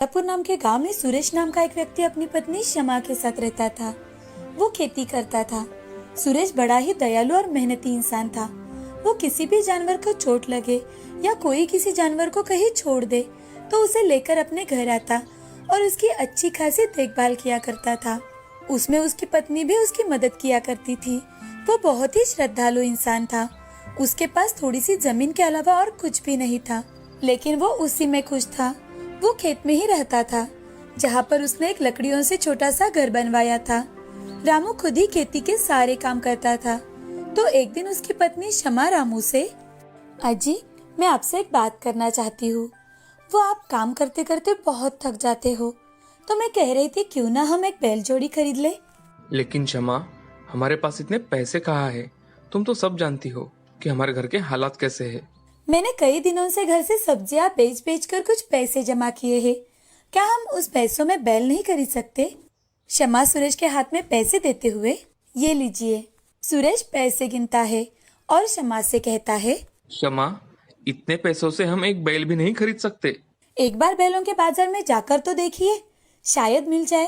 रायपुर नाम के गांव में सुरेश नाम का एक व्यक्ति अपनी पत्नी शमा के साथ रहता था। वो खेती करता था। सुरेश बड़ा ही दयालु और मेहनती इंसान था। वो किसी भी जानवर को चोट लगे या कोई किसी जानवर को कहीं छोड़ दे तो उसे लेकर अपने घर आता और उसकी अच्छी खासी देखभाल किया करता था। उसमें उसकी पत्नी भी उसकी मदद किया करती थी। वो बहुत ही श्रद्धालु इंसान था। उसके पास थोड़ी सी जमीन के अलावा और कुछ भी नहीं था, लेकिन वो उसी में खुश था। वो खेत में ही रहता था, जहाँ पर उसने एक लकड़ियों से छोटा सा घर बनवाया था। रामू खुद ही खेती के सारे काम करता था। तो एक दिन उसकी पत्नी शमा रामू से, अजी मैं आपसे एक बात करना चाहती हूँ। वो आप काम करते करते बहुत थक जाते हो, तो मैं कह रही थी क्यों ना हम एक बैल जोड़ी खरीद ले। लेकिन शमा, हमारे पास इतने पैसे कहाँ है? तुम तो सब जानती हो कि हमारे घर के हालात कैसे हैं। मैंने कई दिनों से घर से सब्जियां बेच बेच कर कुछ पैसे जमा किए हैं। क्या हम उस पैसों में बैल नहीं खरीद सकते? शमा सुरेश के हाथ में पैसे देते हुए, ये लीजिए। सुरेश पैसे गिनता है और शमा से कहता है, शमा, इतने पैसों से हम एक बैल भी नहीं खरीद सकते। एक बार बैलों के बाजार में जाकर तो देखिए, शायद मिल जाए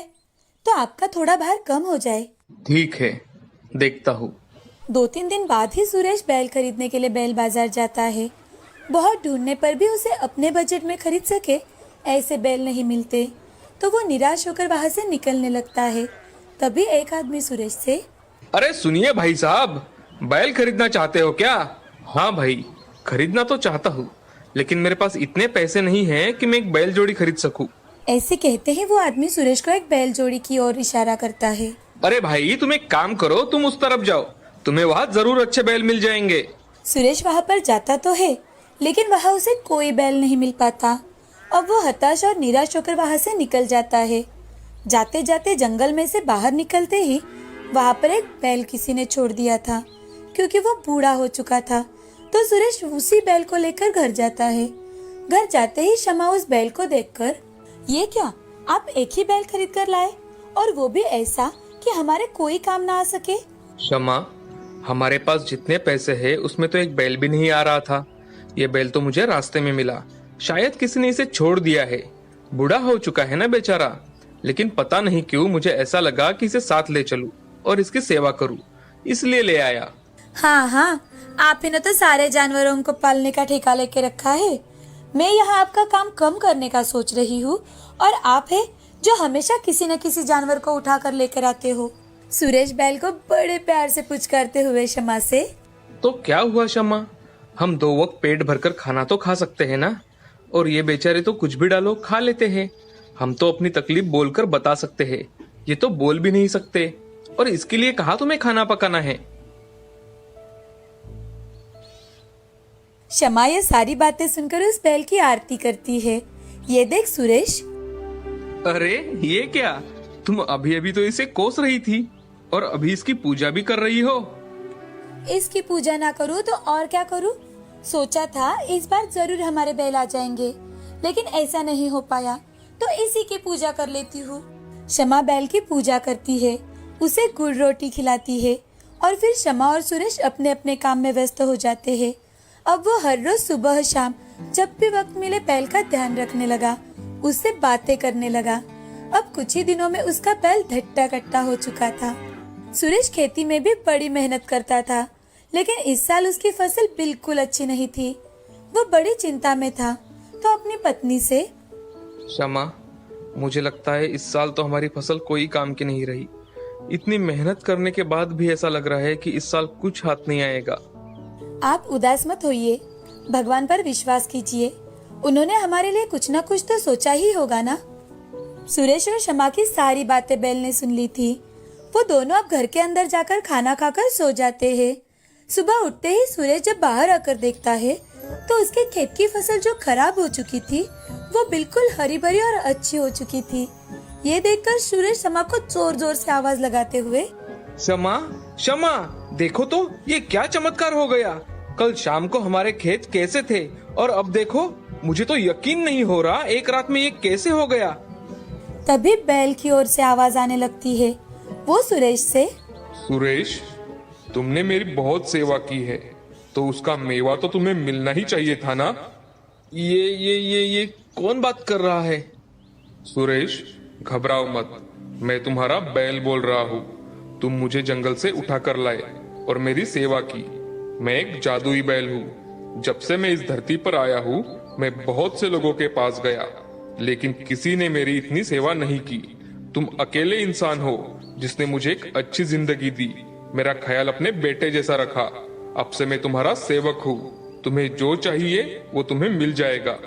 तो आपका थोड़ा भार कम हो जाए। ठीक है, देखता हूँ। 2-3 दिन बाद ही सुरेश बैल खरीदने के लिए बैल बाजार जाता है। बहुत ढूंढने पर भी उसे अपने बजट में खरीद सके ऐसे बैल नहीं मिलते, तो वो निराश होकर वहां से निकलने लगता है। तभी एक आदमी सुरेश से, अरे सुनिए भाई साहब, बैल खरीदना चाहते हो क्या? हाँ भाई, खरीदना तो चाहता हूँ, लेकिन मेरे पास इतने पैसे नहीं हैं कि मैं एक बैल जोड़ी खरीद सकूँ। ऐसे कहते ही वो आदमी सुरेश को एक बैल जोड़ी की ओर इशारा करता है। अरे भाई, तुम एक काम करो, तुम उस तरफ जाओ, तुम्हें वहाँ जरूर अच्छे बैल मिल जाएंगे। सुरेश वहाँ पर जाता तो है, लेकिन वहाँ उसे कोई बैल नहीं मिल पाता। अब वो हताश और निराश होकर वहाँ से निकल जाता है। जाते जाते जंगल में से बाहर निकलते ही वहाँ पर एक बैल किसी ने छोड़ दिया था, क्योंकि वो बूढ़ा हो चुका था। तो सुरेश उसी बैल को लेकर घर जाता है। घर जाते ही शमा उस बैल को देखकर, ये क्या, आप एक ही बैल खरीद कर लाए, और वो भी ऐसा कि हमारे कोई काम ना आ सके। शमा, हमारे पास जितने पैसे हैं उसमें तो एक बैल भी नहीं आ रहा था। ये बैल तो मुझे रास्ते में मिला, शायद किसी ने इसे छोड़ दिया है। बूढ़ा हो चुका है ना बेचारा, लेकिन पता नहीं क्यों मुझे ऐसा लगा कि इसे साथ ले चलूं और इसकी सेवा करूं, इसलिए ले आया। हाँ हाँ, आप ही ने तो सारे जानवरों को पालने का ठेका लेके रखा है। मैं यहाँ आपका काम कम करने का सोच रही हूँ, और आप है जो हमेशा किसी न किसी जानवर को उठा कर लेकर आते हो। सुरेश बैल को बड़े प्यार से पुचकारते हुए शमा से, तो क्या हुआ शमा, हम 2 वक्त पेट भरकर खाना तो खा सकते हैं ना, और ये बेचारे तो कुछ भी डालो खा लेते हैं। हम तो अपनी तकलीफ बोलकर बता सकते हैं, ये तो बोल भी नहीं सकते, और इसके लिए कहा तुम्हें खाना पकाना है। शमा ये सारी बातें सुनकर उस बैल की आरती करती है। ये देख सुरेश, अरे ये क्या, तुम अभी अभी तो इसे कोस रही थी और अभी इसकी पूजा भी कर रही हो। इसकी पूजा ना करूँ तो और क्या करूँ? सोचा था इस बार जरूर हमारे बैल आ जाएंगे, लेकिन ऐसा नहीं हो पाया, तो इसी की पूजा कर लेती हूँ। शमा बैल की पूजा करती है, उसे गुड़ रोटी खिलाती है, और फिर शमा और सुरेश अपने अपने काम में व्यस्त हो जाते हैं। अब वो हर रोज सुबह शाम जब भी वक्त मिले बैल का ध्यान रखने लगा, उससे बातें करने लगा। अब कुछ ही दिनों में उसका बैल धट्टा कट्टा हो चुका था। सुरेश खेती में भी बड़ी मेहनत करता था, लेकिन इस साल उसकी फसल बिल्कुल अच्छी नहीं थी। वो बड़ी चिंता में था, तो अपनी पत्नी से, शमा, मुझे लगता है इस साल तो हमारी फसल कोई काम की नहीं रही। इतनी मेहनत करने के बाद भी ऐसा लग रहा है कि इस साल कुछ हाथ नहीं आएगा। आप उदास मत होइए, भगवान पर विश्वास कीजिए, उन्होंने हमारे लिए कुछ न कुछ तो सोचा ही होगा ना। सुरेश और शमा की सारी बातें बैल ने सुन ली थी। वो दोनों अब घर के अंदर जाकर खाना खाकर सो जाते हैं। सुबह उठते ही सुरेश जब बाहर आकर देखता है, तो उसके खेत की फसल जो खराब हो चुकी थी, वो बिल्कुल हरी भरी और अच्छी हो चुकी थी। ये देखकर सुरेश शमा को जोर जोर से आवाज लगाते हुए, शमा, शमा, देखो तो ये क्या चमत्कार हो गया। कल शाम को हमारे खेत कैसे थे, और अब देखो, मुझे तो यकीन नहीं हो रहा एक रात में ये कैसे हो गया। तभी बैल की ओर से आवाज आने लगती है। वो सुरेश से, सुरेश, तुमने मेरी बहुत सेवा की है, तो उसका मेवा तो तुम्हें मिलना ही चाहिए था ना। ये कौन बात कर रहा है? सुरेश, घबराओ मत, मैं तुम्हारा बैल बोल रहा हूँ। तुम मुझे जंगल से उठा कर लाए और मेरी सेवा की। मैं एक जादुई बैल हूँ। जब से मैं इस धरती पर आया हूँ, मैं बहुत से लोगों के पास गया, लेकिन किसी ने मेरी इतनी सेवा नहीं की। तुम अकेले इंसान हो जिसने मुझे एक अच्छी जिंदगी दी, मेरा ख्याल अपने बेटे जैसा रखा। अब से मैं तुम्हारा सेवक हूँ। तुम्हें जो चाहिए वो तुम्हें मिल जाएगा।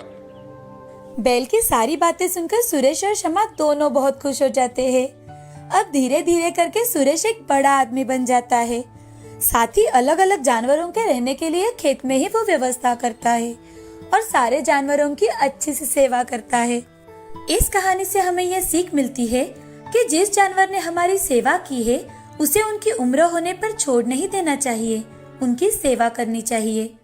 बैल की सारी बातें सुनकर सुरेश और शमा दोनों बहुत खुश हो जाते हैं। अब धीरे धीरे करके सुरेश एक बड़ा आदमी बन जाता है। साथ ही अलग अलग जानवरों के रहने के लिए खेत में ही वो व्यवस्था करता है और सारे जानवरों की अच्छी से सेवा करता है। इस कहानी से हमें यह सीख मिलती है कि जिस जानवर ने हमारी सेवा की है, उसे उनकी उम्र होने पर छोड़ नहीं देना चाहिए, उनकी सेवा करनी चाहिए।